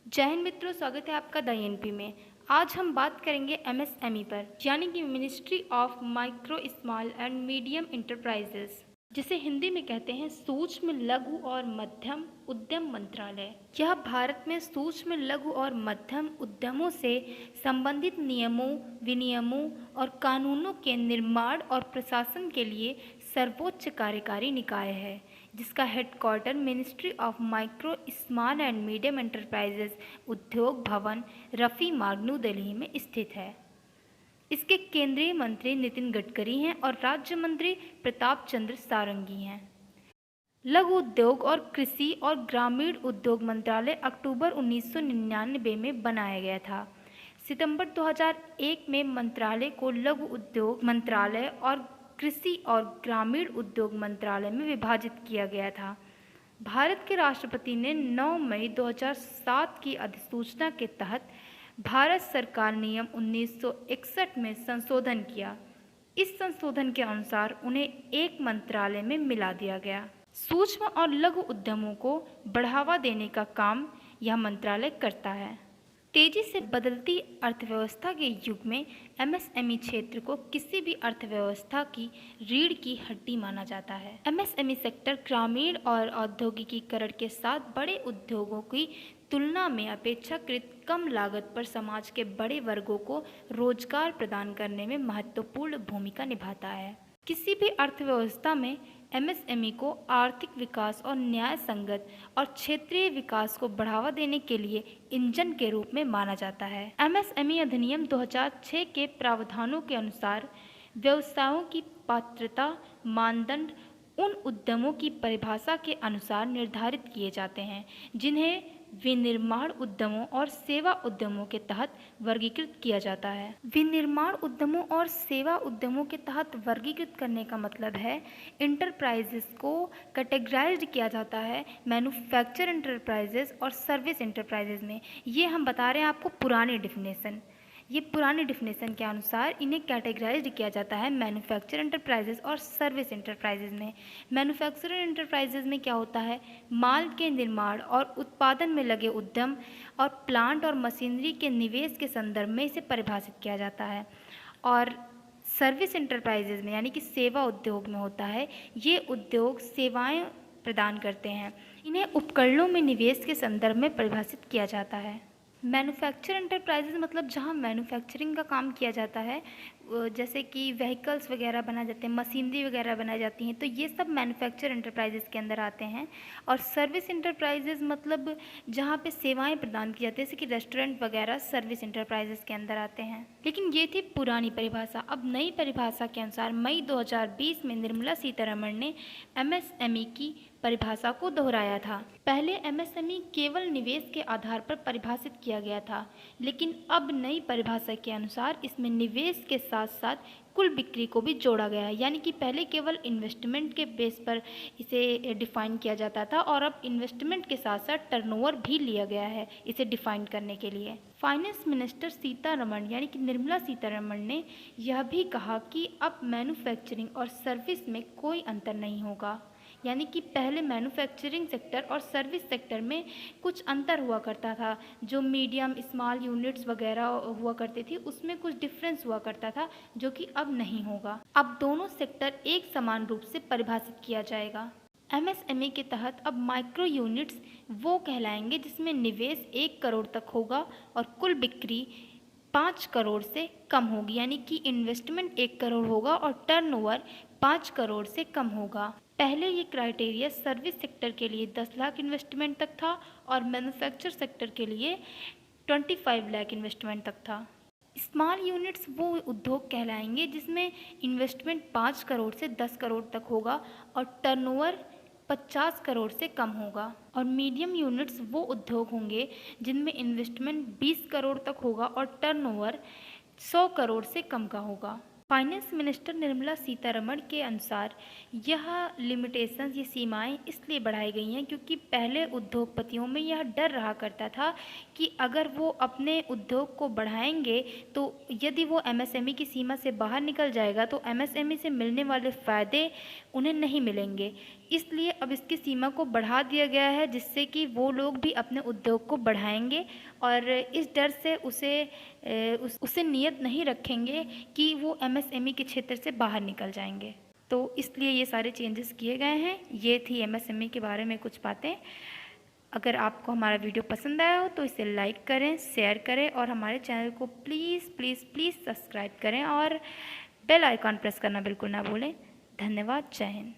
जय हिंद मित्रों, स्वागत है आपका द एनपी में। आज हम बात करेंगे एमएसएमई पर, यानी कि ministry of micro small and medium enterprises, जिसे हिंदी में कहते हैं सूक्ष्म लघु और मध्यम उद्यम मंत्रालय। यह भारत में सूक्ष्म लघु और मध्यम उद्यमों से संबंधित नियमों, विनियमों और कानूनों के निर्माण और प्रशासन के लिए सर्वोच्च कार्यकारी निकाय है, जिसका headquarter ministry of micro small and medium enterprises उद्योग भवन रफ़ी मार्ग न्यू दिल्ली में स्थित है। इसके केंद्रीय मंत्री नितिन गडकरी हैं और राज्य मंत्री प्रताप चंद्र सारंगी हैं। लघु उद्योग और कृषि और ग्रामीण उद्योग मंत्रालय अक्टूबर 1999 में बनाया गया था। सितंबर 2001 में मंत्रालय को लघु उद्योग मंत्रालय और कृषि और ग्रामीण उद्योग मंत्रालय में विभाजित किया गया था। भारत के राष्ट्रपति ने 9 मई 2007 की अधिसूचना के तहत भारत सरकार नियम 1961 में संशोधन किया। इस संशोधन के अनुसार उन्हें एक मंत्रालय में मिला दिया गया। सूक्ष्म और लघु उद्यमों को बढ़ावा देने का काम यह मंत्रालय करता है। तेजी से बदलती अर्थव्यवस्था के युग में एमएसएमई क्षेत्र को किसी भी अर्थव्यवस्था की रीढ़ की हड्डी माना जाता है। एमएसएमई सेक्टर ग्रामीण और औद्योगिकीकरण के साथ बड़े उद्योगों की तुलना में अपेक्षाकृत कम लागत पर समाज के बड़े वर्गों को रोजगार प्रदान करने में महत्वपूर्ण भूमिका निभाता है। किसी भी अर्थव्यवस्था में एमएसएमई को आर्थिक विकास और न्याय संगत और क्षेत्रीय विकास को बढ़ावा देने के लिए इंजन के रूप में माना जाता है। एमएसएमई अधिनियम 2006 के प्रावधानों के अनुसार व्यवसायों की पात्रता मानदंड उन उद्यमों की परिभाषा के अनुसार निर्धारित किए जाते हैं जिन्हें विनिर्माण उद्यमों और सेवा उद्यमों के तहत वर्गीकृत किया जाता है। विनिर्माण उद्यमों और सेवा उद्यमों के तहत वर्गीकृत करने का मतलब है इंटरप्राइजेस को कैटेगराइज्ड किया जाता है मैन्युफैक्चर इंटरप्राइजेस और सर्विस इंटरप्राइजेस में। ये हम बता रहे हैं आपको पुरानी डिफिनेशन। ये पुरानी डिफिनेशन के अनुसार इन्हें कैटेगराइज्ड किया जाता है मैन्युफैक्चर इंटरप्राइजेज और सर्विस इंटरप्राइजेज में। मैन्युफैक्चर इंटरप्राइजेज में क्या होता है, माल के निर्माण और उत्पादन में लगे उद्यम और प्लांट और मशीनरी के निवेश के संदर्भ में इसे परिभाषित किया जाता है। और सर्विस इंटरप्राइजेज में यानी कि सेवा उद्योग में होता है, ये उद्योग सेवाएं प्रदान करते हैं। इन्हें उपकरणों में निवेश के संदर्भ में परिभाषित किया जाता है। मैन्युफैक्चर एंटरप्राइजेज मतलब जहाँ मैन्युफैक्चरिंग का काम किया जाता है, जैसे कि व्हीकल्स वगैरह बनाए जाते हैं, मशीनरी वगैरह बनाई जाती हैं, तो ये सब मैन्युफैक्चर एंटरप्राइजेज के अंदर आते हैं। और सर्विस इंटरप्राइजेज मतलब जहाँ पे सेवाएं प्रदान की जाती हैं, जैसे कि रेस्टोरेंट वगैरह सर्विस इंटरप्राइजेज के अंदर आते हैं। लेकिन ये थी पुरानी परिभाषा। अब नई परिभाषा के अनुसार मई 2020 में निर्मला सीतारमण ने एमएसएमई की परिभाषा को दोहराया था। पहले एमएसएमई केवल निवेश के आधार पर परिभाषित किया गया था, लेकिन अब नई परिभाषा के अनुसार इसमें निवेश के साथ साथ कुल बिक्री को भी जोड़ा गया है। यानी कि पहले केवल इन्वेस्टमेंट के बेस पर इसे डिफाइन किया जाता था और अब इन्वेस्टमेंट के साथ साथ टर्नओवर भी लिया गया है इसे डिफाइन करने के लिए। फाइनेंस मिनिस्टर सीतारमण यानी कि निर्मला सीतारमण ने यह भी कहा कि अब मैन्युफैक्चरिंग और सर्विस में कोई अंतर नहीं होगा। यानी कि पहले मैन्युफैक्चरिंग सेक्टर और सर्विस सेक्टर में कुछ अंतर हुआ करता था, जो मीडियम स्मॉल यूनिट्स वगैरह हुआ करती थी उसमें कुछ डिफरेंस हुआ करता था, जो कि अब नहीं होगा। अब दोनों सेक्टर एक समान रूप से परिभाषित किया जाएगा। एमएसएमई के तहत अब माइक्रो यूनिट्स वो कहलाएंगे जिसमें निवेश 1 करोड़ तक होगा और कुल बिक्री 5 करोड़ से कम होगी। यानी कि इन्वेस्टमेंट 1 करोड़ होगा और टर्नओवर 5 करोड़ से कम होगा। पहले ये क्राइटेरिया सर्विस सेक्टर के लिए 10 लाख इन्वेस्टमेंट तक था और मैन्युफैक्चर सेक्टर के लिए 25 लाख इन्वेस्टमेंट तक था। स्मॉल यूनिट्स वो उद्योग कहलाएंगे जिसमें इन्वेस्टमेंट 5 करोड़ से 10 करोड़ तक होगा और टर्नओवर 50 करोड़ से कम होगा। और मीडियम यूनिट्स वो उद्योग होंगे जिनमें इन्वेस्टमेंट 20 करोड़ तक होगा और टर्नओवर 100 करोड़ से कम का होगा। फाइनेंस मिनिस्टर निर्मला सीतारमण के अनुसार यह लिमिटेशंस, ये सीमाएं इसलिए बढ़ाई गई हैं क्योंकि पहले उद्योगपतियों में यह डर रहा करता था कि अगर वो अपने उद्योग को बढ़ाएंगे तो यदि वो एमएसएमई की सीमा से बाहर निकल जाएगा तो एमएसएमई से मिलने वाले फ़ायदे उन्हें नहीं मिलेंगे। इसलिए अब इसकी सीमा को बढ़ा दिया गया है, जिससे कि वो लोग भी अपने उद्योग को बढ़ाएंगे और इस डर से उसे नियत नहीं रखेंगे कि वो एमएसएमई के क्षेत्र से बाहर निकल जाएंगे। तो इसलिए ये सारे चेंजेस किए गए हैं। ये थी एमएसएमई के बारे में कुछ बातें। अगर आपको हमारा वीडियो पसंद आया हो तो इसे लाइक करें, शेयर करें और हमारे चैनल को प्लीज़ प्लीज़ प्लीज़ सब्सक्राइब करें और बेल आइकॉन प्रेस करना बिल्कुल ना भूलें। धन्यवाद। जय हिंद।